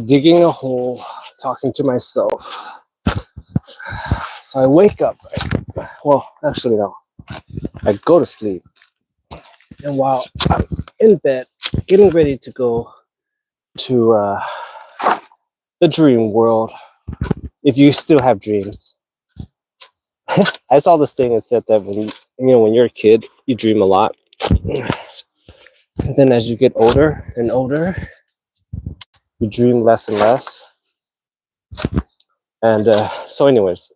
digging a hole, talking to myself. So I wake up, right? Well, actually, no. I go to sleep. And while I'm in bed, getting ready to go to the dream world, if you still have dreams. I saw this thing that said that when you're a kid, you dream a lot. And then as you get older and older, you dream less and less. And so anyways,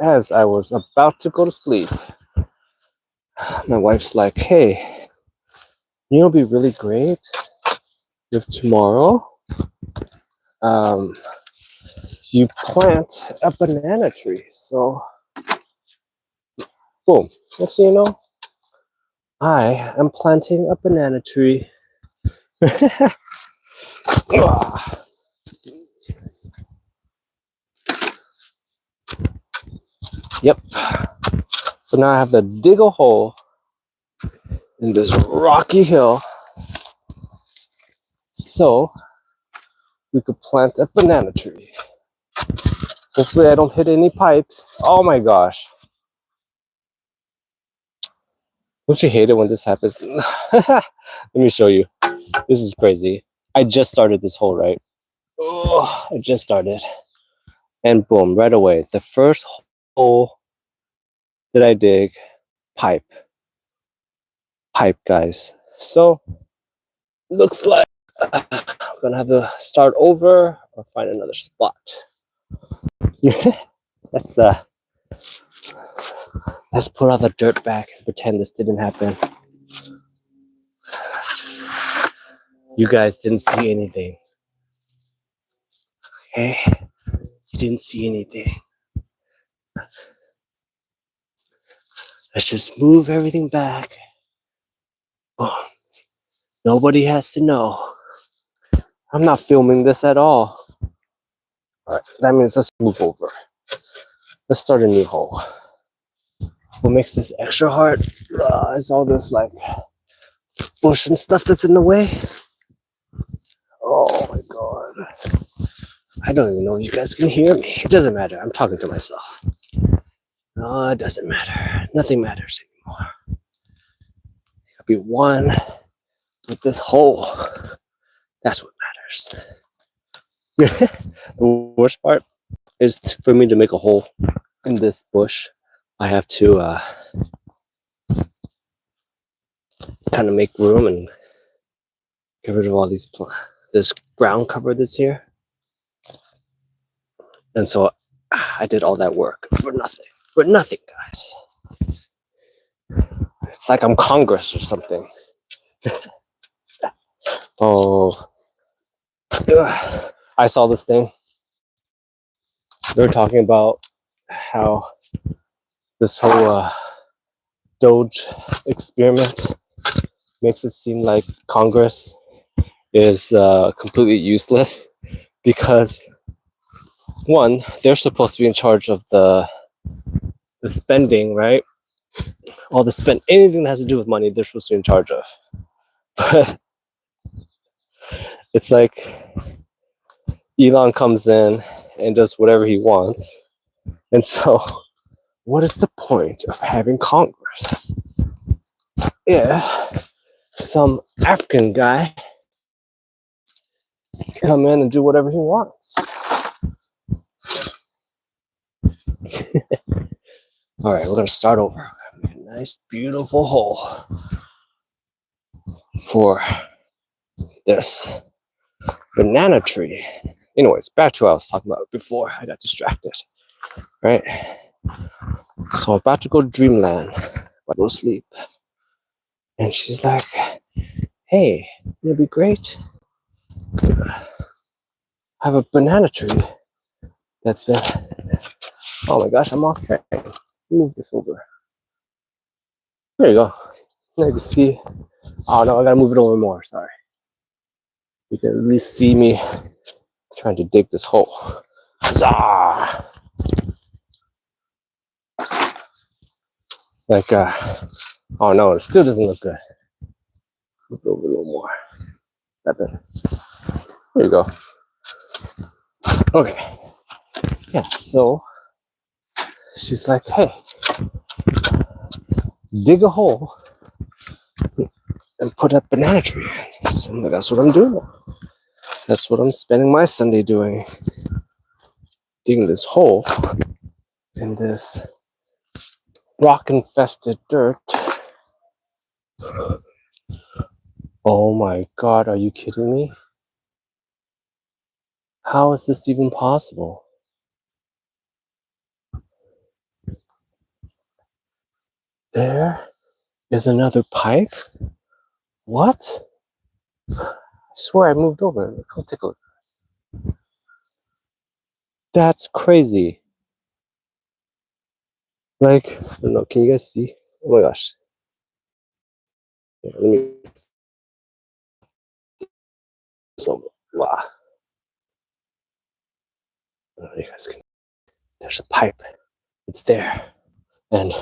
as I was about to go to sleep, my wife's like, hey, you know, it'd be really great if tomorrow you plant a banana tree. So, boom. Next thing you know, I am planting a banana tree. Yep. So now I have to dig a hole in this rocky hill so we could plant a banana tree. Hopefully I don't hit any pipes. Oh my gosh. Don't you hate it when this happens? Let me show you. This is crazy. I just started this hole, right? Oh, I just started. And boom, right away. The first hole that I dig, pipe. Pipe, guys. So, looks like I'm gonna have to start over or find another spot. let's let's put all the dirt back and pretend this didn't happen. You guys didn't see anything. Okay? You didn't see anything. Let's just move everything back. Oh, nobody has to know. I'm not filming this at all. Alright, that means let's move over. Let's start a new hole. What makes this extra hard is all this like bush and stuff that's in the way. Oh my god. I don't even know if you guys can hear me. It doesn't matter. I'm talking to myself. No, it doesn't matter. Nothing matters anymore. I'll be one with this hole. That's what matters. The worst part is for me to make a hole in this bush. I have to kind of make room and get rid of all this ground cover that's here. And so I did all that work for nothing. For nothing, guys. It's like I'm Congress or something. Oh. I saw this thing. They were talking about how this whole Doge experiment makes it seem like Congress is completely useless because one, they're supposed to be in charge of the spending, right? All the spend, anything that has to do with money, they're supposed to be in charge of. But it's like Elon comes in and does whatever he wants. And so, what is the point of having Congress if some African guy can come in and do whatever he wants? All right, we're gonna start over. Make a nice, beautiful hole for this banana tree. Anyways, back to what I was talking about before I got distracted. Right? So I'm about to go to dreamland, but go to sleep. And she's like, hey, it'd be great. I have a banana tree that's been, oh my gosh, I'm off track. Move this over. There you go. Now you can see, oh no, I gotta move it over more, sorry. You can at least see me trying to dig this hole. Zah! Like, oh no, it still doesn't look good. Let's move it over a little more. That better. There you go. Okay. Yeah, so she's like, hey, dig a hole and put a banana tree. So that's what I'm doing now. That's what I'm spending my Sunday doing. Digging this hole in this rock infested dirt. Oh my god, are you kidding me? How is this even possible? There is another pipe? What? I swear I moved over. Go take a look. That's crazy. Like, I don't know, can you guys see? Oh my gosh. Yeah, let me. So, wow. You guys can. There's a pipe. It's there. And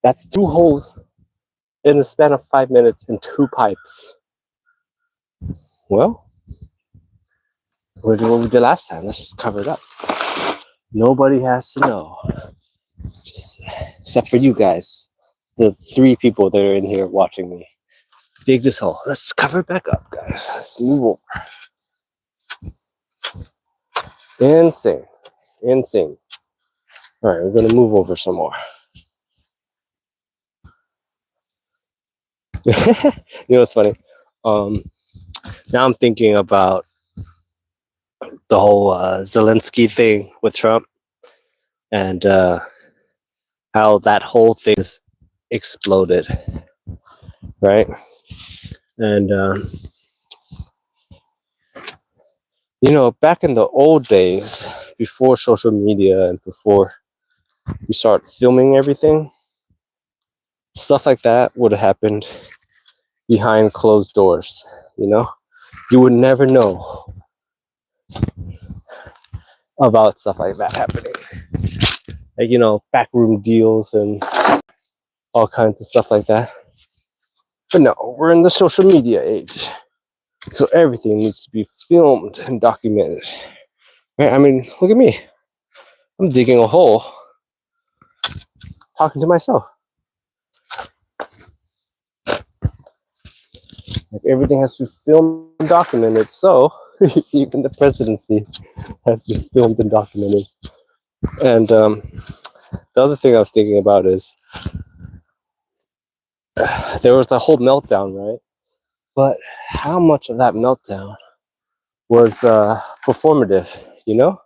that's 2 holes in the span of 5 minutes and 2 pipes. Well, we're doing what we did last time. Let's just cover it up. Nobody has to know. Just, except for you guys. The 3 people that are in here watching me. Dig this hole. Let's cover it back up, guys. Let's move over. Insane. Insane. Alright, we're gonna move over some more. You know what's funny? Now I'm thinking about the whole Zelensky thing with Trump and how that whole thing is exploded, right? And you know, back in the old days, before social media and before we start filming everything, stuff like that would have happened behind closed doors. You know, you would never know about stuff like that happening. Like, you know, backroom deals and all kinds of stuff like that. But no, we're in the social media age. So everything needs to be filmed and documented. Right? I mean, look at me. I'm digging a hole, talking to myself. Like, everything has to be filmed and documented. So even the presidency has to be filmed and documented. And the other thing I was thinking about is there was the whole meltdown, right? But how much of that meltdown was performative, you know?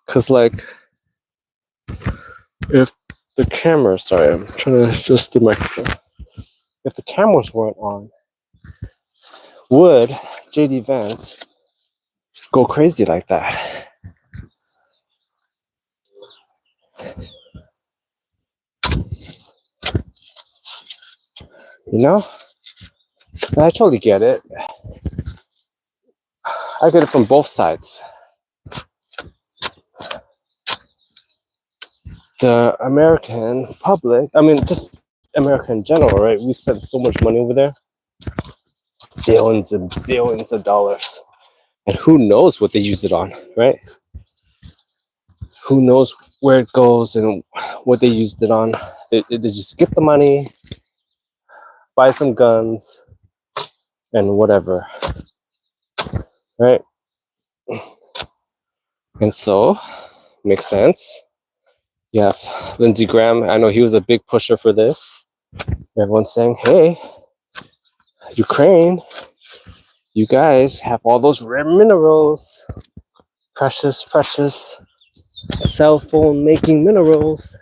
Because, like, if the camera, sorry, I'm trying to adjust the microphone. If the cameras weren't on, would JD Vance go crazy like that? You know? And I totally get it. I get it from both sides. The American public, I mean, just America in general, right? We spend so much money over there. Billions and billions of dollars. And who knows what they use it on, right? Who knows where it goes and what they used it on. They just get the money, buy some guns, and whatever, right? And so, makes sense. You have Lindsey Graham. I know he was a big pusher for this. Everyone's saying, hey, Ukraine, you guys have all those rare minerals, precious, precious cell phone making minerals,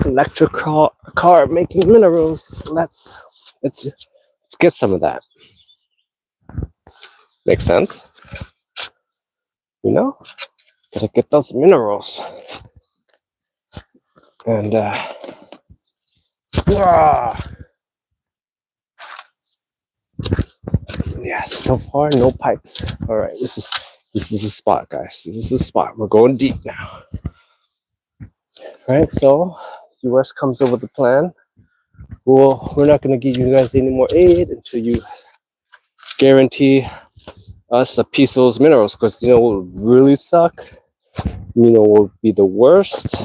electric car making minerals. Let's get some of that. Makes sense, you know. Gotta get those minerals, and yeah. So far, no pipes. All right, this is a spot, guys. This is a spot. We're going deep now. All right, so US comes up with a plan. Well, we're not going to give you guys any more aid until you guarantee us a piece of those minerals, because you know what would really suck? You know what would be the worst?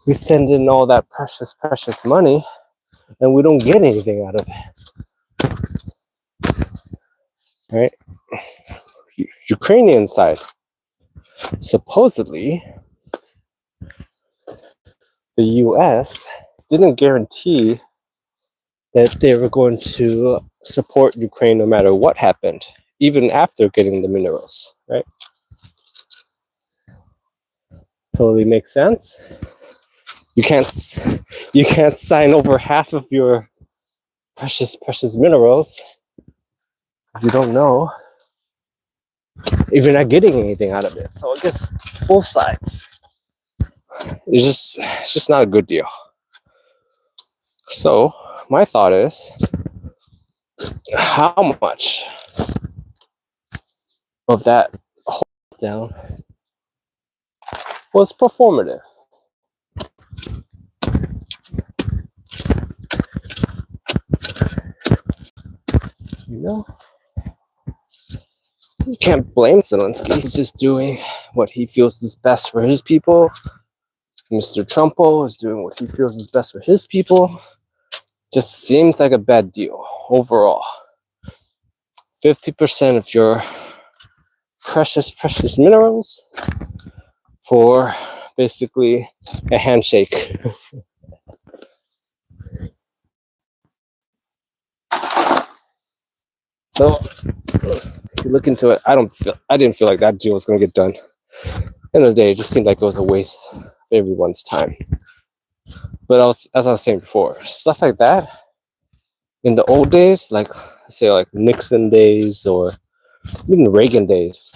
We send in all that precious money and we don't get anything out of it. Right? Ukrainian side. Supposedly, the US didn't guarantee that they were going to support Ukraine no matter what happened, even after getting the minerals, right? Totally makes sense. You can't sign over half of your precious minerals if you don't know if you're not getting anything out of it. So I guess both sides. It's just not a good deal. So my thought is, how much of that hold down was performative? You know, you can't blame Zelensky. He's just doing what he feels is best for his people. Mr. Trumpo is doing what he feels is best for his people. Just seems like a bad deal overall. 50% of your precious minerals for basically a handshake. So if you look into it, I didn't feel like that deal was going to get done. End of the day, it just seemed like it was a waste of everyone's time. But as I was saying before, stuff like that in the old days, like say like Nixon days or even Reagan days,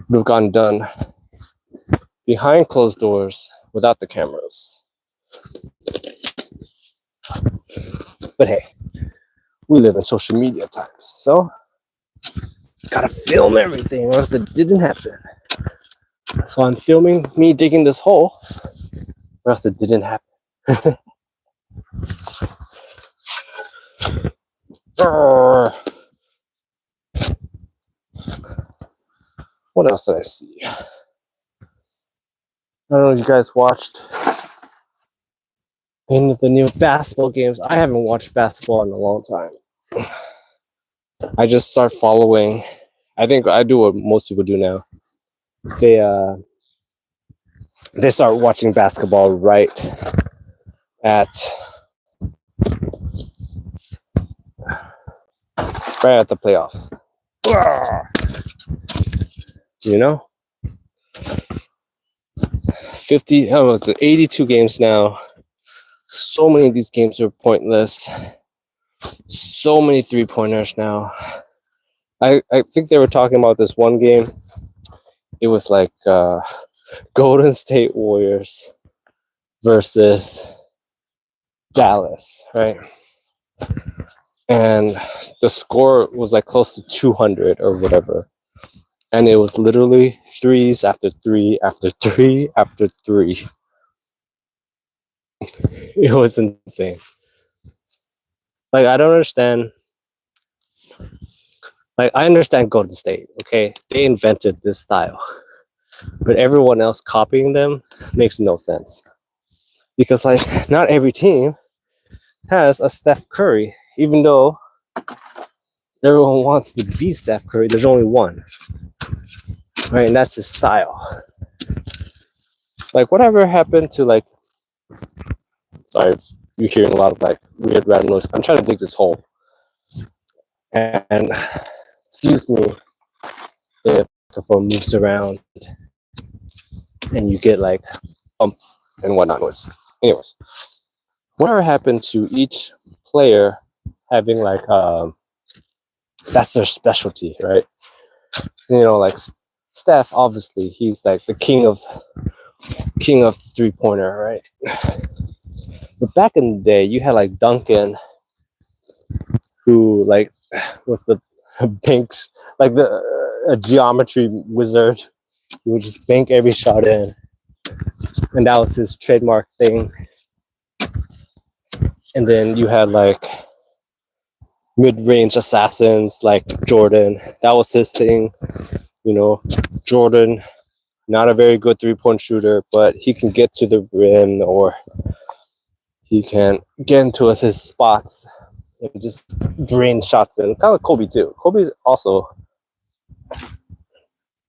would have gotten done behind closed doors without the cameras. But hey, we live in social media times, so gotta film everything or else it didn't happen. So I'm filming me digging this hole or else it didn't happen. What else did I see? I don't know if you guys watched any of the new basketball games. I haven't watched basketball in a long time. I just start following. I think I do what most people do now. They start watching basketball right at the playoffs. You know, 82 games now. So many of these games are pointless. So many 3-pointers now. I think they were talking about this one game. It was like Golden State Warriors versus Dallas, right? And the score was like close to 200 or whatever. And it was literally threes after three after three after three. It was insane. Like, I don't understand. Like, I understand Golden State, okay? They invented this style. But everyone else copying them makes no sense. Because, like, not every team has a Steph Curry. Even though everyone wants to be Steph Curry, there's only one. Right? And that's his style. Like, whatever happened to, like... Sorry, you're hearing a lot of, like, weird random noise. I'm trying to dig this hole. And excuse me if the phone moves around and you get like bumps and whatnot noise. Anyways, whatever happened to each player having like that's their specialty, right? You know, like Steph, obviously he's like the king of 3-pointer, right? But back in the day, you had like Duncan, who like with the banks, like a geometry wizard. He would just bank every shot in, and that was his trademark thing. And then you had like mid-range assassins like Jordan. That was his thing. You know, Jordan, not a very good three-point shooter, but he can get to the rim or he can get into his spots and just drain shots in. Kind of Kobe too. Kobe also,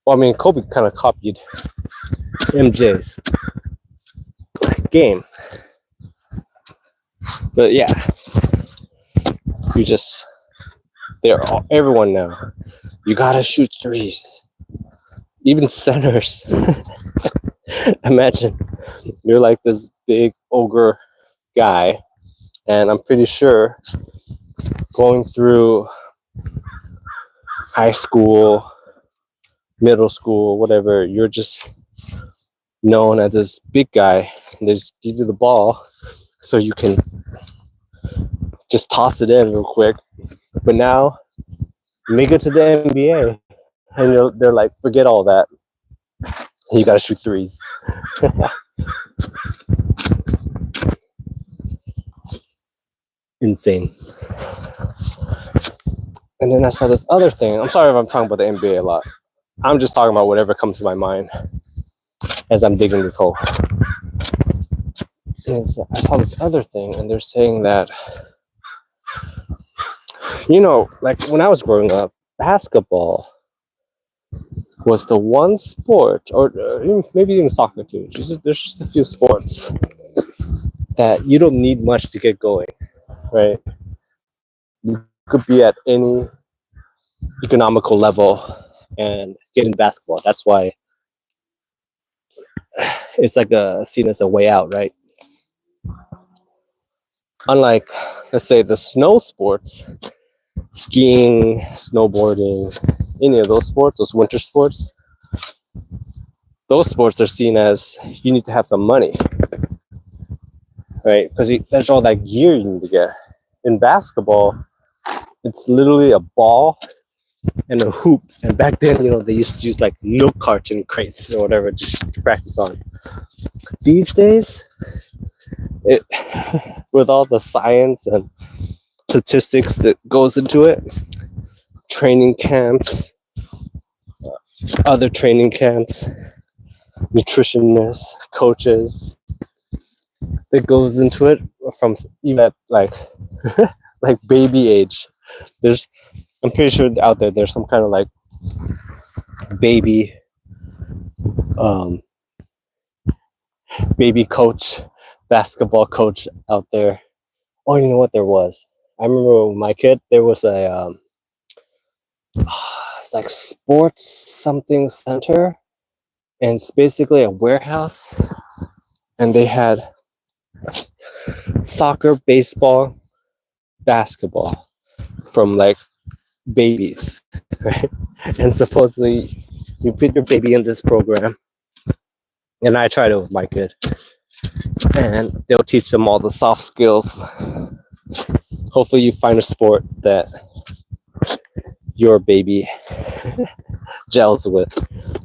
well, I mean, Kobe kind of copied MJ's game. But yeah, everyone now. You gotta shoot threes. Even centers. Imagine you're like this big ogre guy, and I'm pretty sure going through high school, middle school, whatever, you're just known as this big guy. And they just give you the ball so you can just toss it in real quick. But now, make it to the NBA, and they're like, forget all that. You gotta shoot threes. Insane. And then I saw this other thing. I'm sorry if I'm talking about the NBA a lot. I'm just talking about whatever comes to my mind as I'm digging this hole. I saw this other thing, and they're saying that, you know, like when I was growing up, basketball was the one sport, or maybe even soccer too. There's just a few sports that you don't need much to get going, right? You could be at any economical level and get in basketball. That's why it's like seen as a way out, right? Unlike, let's say, the snow sports, skiing, snowboarding, any of those sports, those winter sports, those sports are seen as you need to have some money, right? Because there's all that gear you need to get. In basketball, it's literally a ball and a hoop. And back then, you know, they used to use like milk carton crates or whatever just to practice on. These days, with all the science and statistics that goes into it, training camps, other training camps, nutritionists, coaches, that goes into it from even like like baby age. I'm pretty sure out there's some kind of like baby coach, basketball coach out there. Oh, you know what there was? I remember when my kid, there was a it's like sports something center, and it's basically a warehouse, and they had soccer, baseball, basketball from like babies, right? And supposedly you put your baby in this program, and I tried it with my kid, and they'll teach them all the soft skills. Hopefully you find a sport that your baby gels with,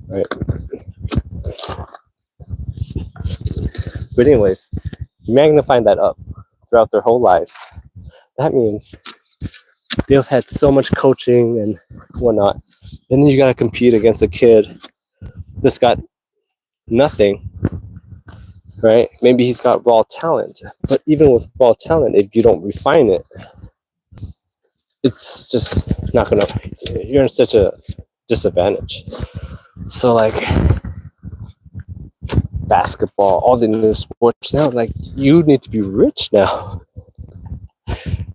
right? But anyways, magnifying that up throughout their whole lives, that means they've had so much coaching and whatnot, and then you got to compete against a kid that's got nothing, right? Maybe he's got raw talent, but even with raw talent, if you don't refine it, it's just not gonna, you're in such a disadvantage. So like basketball, all the new sports now, like you need to be rich now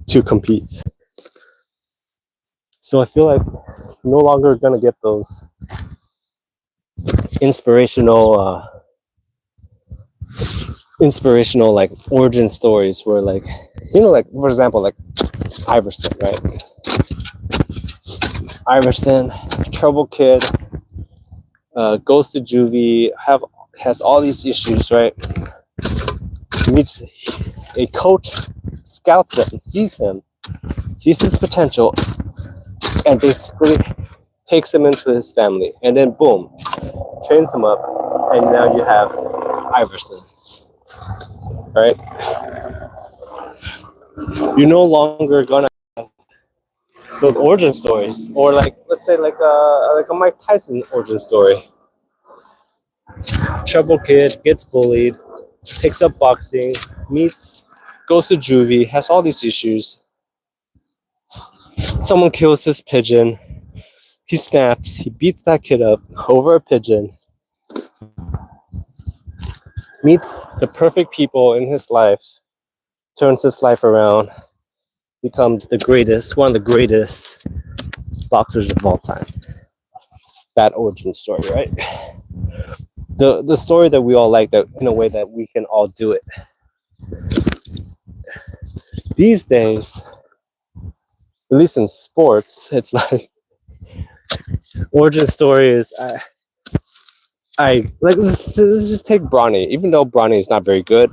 to compete. So I feel like you're no longer gonna get those inspirational like origin stories where, like, you know, like for example, like Iverson, right? Iverson, trouble kid, goes to juvie, has all these issues, right? Meets a coach, scouts him, sees his potential, and basically takes him into his family, and then boom, trains him up, and now you have Iverson, right? You're no longer gonna have those origin stories, or like let's say like a Mike Tyson origin story. Trouble kid gets bullied, takes up boxing, goes to juvie, has all these issues. Someone kills his pigeon. He snaps. He beats that kid up over a pigeon. Meets the perfect people in his life. Turns his life around. Becomes the greatest, one of the greatest boxers of all time. That origin story, right? The story that we all like, that in a way that we can all do it. These days, at least in sports, it's like origin story is I like let's just take Bronny. Even though Bronny is not very good,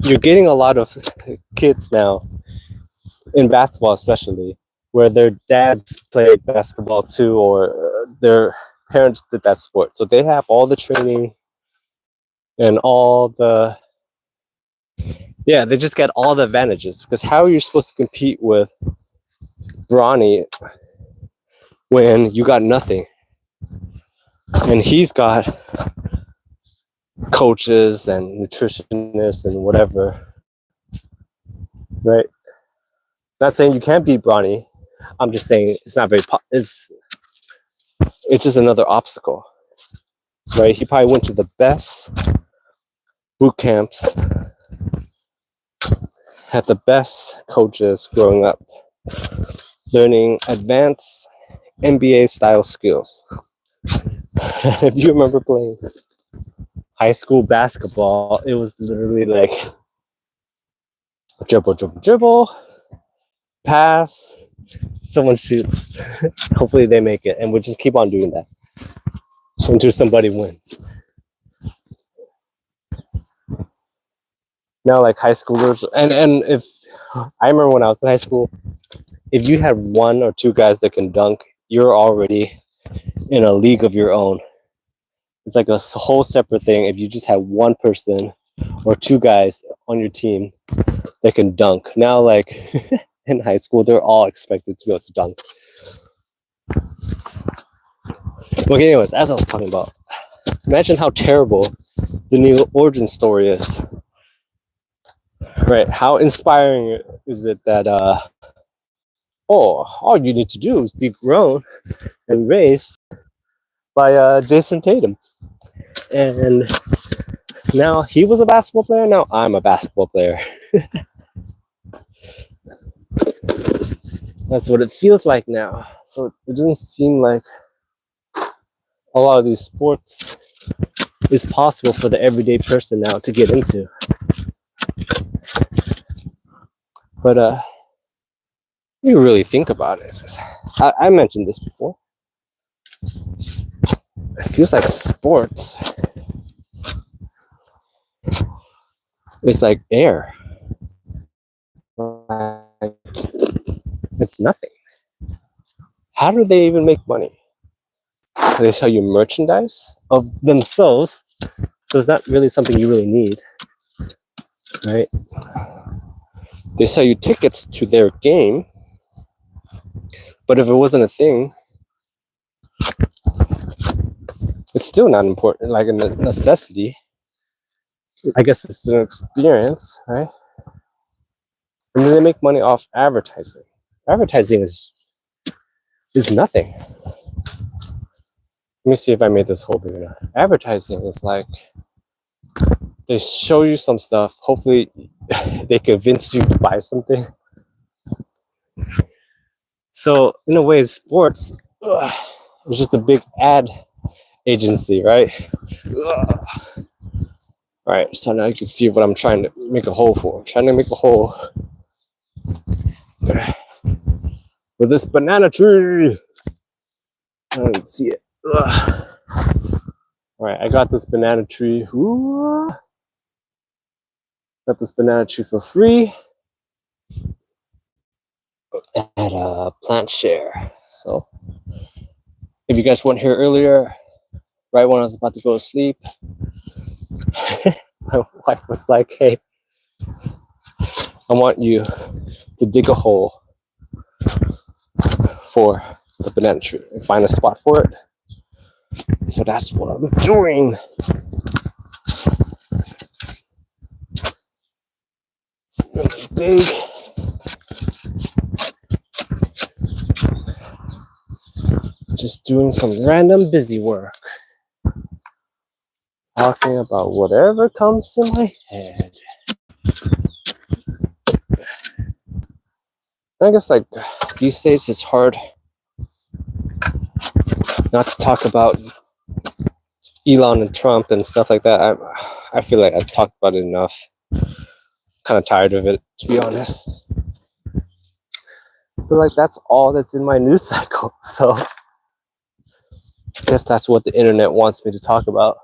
you're getting a lot of kids now in basketball, especially where their dads played basketball too, or their parents did that sport, so they have all the training and all the they just get all the advantages. Because how are you supposed to compete with Bronny when you got nothing and he's got coaches and nutritionists and whatever, right? Not saying you can't beat Bronny. I'm just saying it's not very it's just another obstacle, right? He probably went to the best boot camps, had the best coaches growing up, learning advanced NBA style skills. If you remember playing high school basketball, it was literally like dribble, pass, someone shoots, hopefully they make it, and we'll just keep on doing that until somebody wins. Now, like high schoolers, and if I remember when I was in high school, if you had one or two guys that can dunk, you're already in a league of your own. It's like a whole separate thing if you just have one person or two guys on your team that can dunk. Now, like in high school, they're all expected to be able to dunk. Okay, anyways, as I was talking about, imagine how terrible the new origin story is. Right? How inspiring is it that all you need to do is be grown and raised by Jason Tatum, and now he was a basketball player. Now I'm a basketball player. That's what it feels like now. So it doesn't seem like a lot of these sports is possible for the everyday person now to get into. But you really think about it. I mentioned this before. It feels like sports is like air. It's nothing. How do they even make money? They sell you merchandise of themselves, so it's not really something you really need, right? They sell you tickets to their game, but if it wasn't a thing, it's still not important, like a necessity. I guess it's an experience, right? And then they make money off advertising. Advertising is nothing. Let me see if I made this whole big enough. Advertising is like they show you some stuff. Hopefully, they convince you to buy something. So, in a way, sports is just a big ad agency, right? All right, so now you can see what I'm trying to make a hole for. I'm trying to make a hole for this banana tree. I don't see it. Ugh. All right, I got this banana tree. Ooh. Got this banana tree for free at PlantShare. So if you guys weren't here earlier, right when I was about to go to sleep, my wife was like, hey, I want you to dig a hole for the banana tree and find a spot for it. So that's what I'm doing. Dig. Just doing some random busy work. Talking about whatever comes to my head. I guess like these days it's hard not to talk about Elon and Trump and stuff like that. I feel like I've talked about it enough. Kind of tired of it, to be honest. But like that's all that's in my news cycle. So I guess that's what the internet wants me to talk about.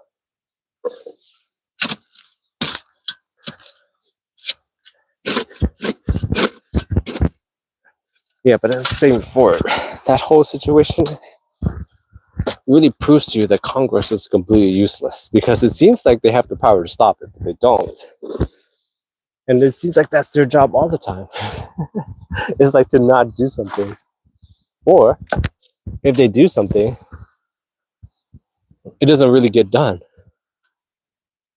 Yeah, but as I was saying before, that whole situation really proves to you that Congress is completely useless, because it seems like they have the power to stop it, but they don't. And it seems like that's their job all the time. It's like to not do something. Or if they do something, it doesn't really get done.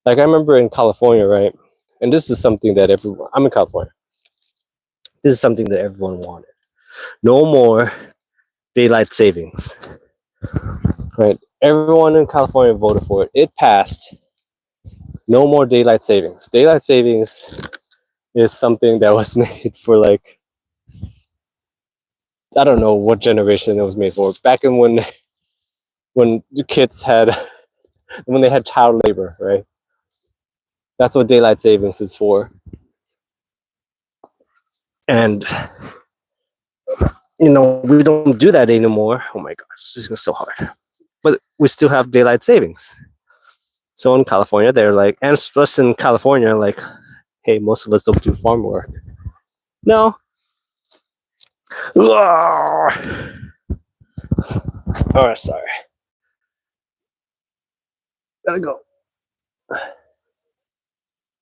Like I remember in California, right? And this is something that I'm in California. This is something that everyone wanted. No more daylight savings, right? Everyone in California voted for it. It passed. No more daylight savings. Daylight savings is something that was made for like, I don't know what generation it was made for. Back in when the kids had, when they had child labor, right? That's what daylight savings is for. And we don't do that anymore. Oh my gosh, this is so hard. But we still have daylight savings. So in California, they're like, and us in California, like, hey, most of us don't do farm work. No. All right, sorry. Gotta go.